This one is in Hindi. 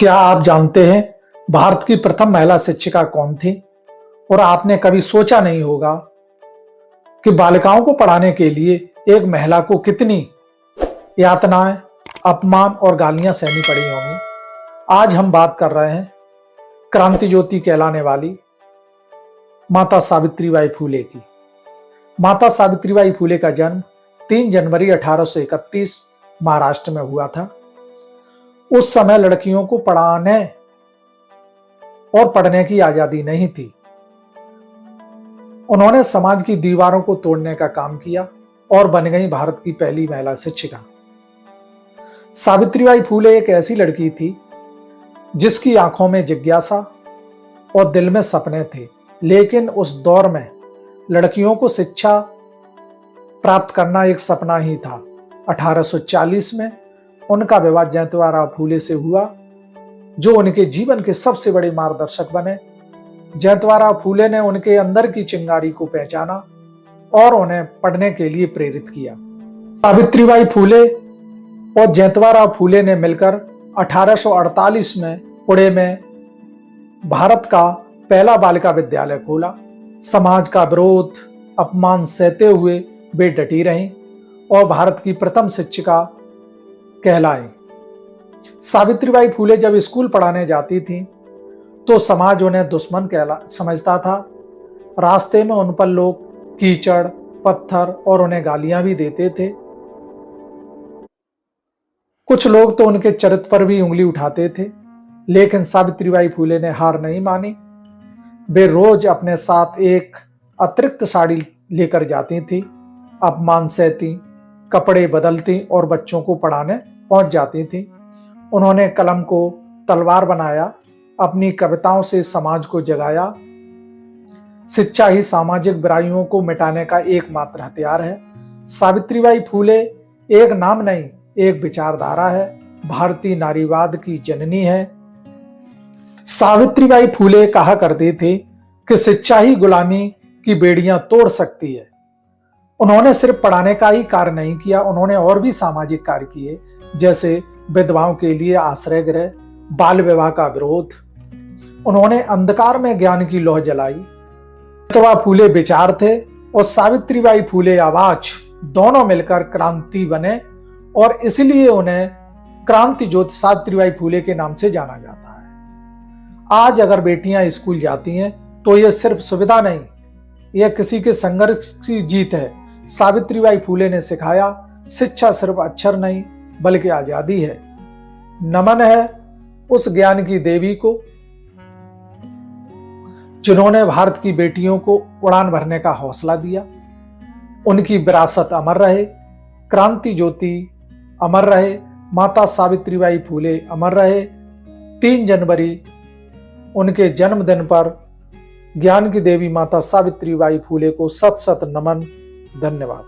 क्या आप जानते हैं भारत की प्रथम महिला शिक्षिका कौन थी? और आपने कभी सोचा नहीं होगा कि बालिकाओं को पढ़ाने के लिए एक महिला को कितनी यातनाएं, अपमान और गालियां सहनी पड़ी होंगी। आज हम बात कर रहे हैं क्रांति ज्योति कहलाने वाली माता सावित्रीबाई फूले की। माता सावित्रीबाई फूले का जन्म 3 जनवरी 1831 महाराष्ट्र में हुआ था। उस समय लड़कियों को पढ़ाने और पढ़ने की आजादी नहीं थी। उन्होंने समाज की दीवारों को तोड़ने का काम किया और बन गई भारत की पहली महिला शिक्षिका। सावित्रीबाई फूले एक ऐसी लड़की थी जिसकी आंखों में जिज्ञासा और दिल में सपने थे, लेकिन उस दौर में लड़कियों को शिक्षा प्राप्त करना एक सपना ही था। 1840 में उनका विवाह जयंतवाराव फूले से हुआ, जो उनके जीवन के सबसे बड़े मार्गदर्शक बने। जयंतवाराव फूले ने उनके अंदर की चिंगारी को पहचाना और उन्हें पढ़ने के लिए प्रेरित किया। सावित्रीबाई फूले और जयंतवाराव फूले ने मिलकर 1848 में पुणे में भारत का पहला बालिका विद्यालय खोला। समाज का विरोध, अपमान सहते हुए वे डटी रहीं और भारत की प्रथम शिक्षिका कहलाई। सावित्रीबाई फूले जब स्कूल पढ़ाने जाती थीं, तो समाज उन्हें दुश्मन समझता था। रास्ते में उन पर लोग कीचड़, पत्थर और उन्हें गालियां भी देते थे। कुछ लोग तो उनके चरित्र पर भी उंगली उठाते थे, लेकिन सावित्रीबाई फूले ने हार नहीं मानी। वे रोज अपने साथ एक अतिरिक्त साड़ी लेकर जाती थी, अपमान सहती, कपड़े बदलती और बच्चों को पढ़ाने पहुंच जाती थी। उन्होंने कलम को तलवार बनाया, अपनी कविताओं से समाज को जगाया। शिक्षा ही सामाजिक बुराइयों को मिटाने का एकमात्र हथियार है। सावित्रीबाई फूले एक नाम नहीं, एक विचारधारा है। भारतीय नारीवाद की जननी है। सावित्रीबाई फूले कहा करते थे कि शिक्षा ही गुलामी की बेड़ियां तोड़ सकती है। उन्होंने सिर्फ पढ़ाने का ही कार्य नहीं किया, उन्होंने और भी सामाजिक कार्य किए, जैसे विधवाओं के लिए आश्रय गृह, बाल विवाह का विरोध। उन्होंने अंधकार में ज्ञान की लौह जलाई। जयंतवा फूले विचार थे और सावित्रीबाई फूले आवाज, दोनों मिलकर क्रांति बने और इसलिए उन्हें क्रांति ज्योति सावित्रीबाई फूले के नाम से जाना जाता है। आज अगर बेटियां स्कूल जाती हैं तो यह सिर्फ सुविधा नहीं, यह किसी के संघर्ष की जीत है। सावित्रीबाई फूले ने सिखाया, शिक्षा सिर्फ अक्षर नहीं बल्कि आजादी है। नमन है उस ज्ञान की देवी को जिन्होंने भारत की बेटियों को उड़ान भरने का हौसला दिया। उनकी विरासत अमर रहे, क्रांति ज्योति अमर रहे, माता सावित्रीबाई फूले अमर रहे। 3 जनवरी उनके जन्मदिन पर ज्ञान की देवी माता सावित्रीबाई फूले को सत सत नमन। धन्यवाद।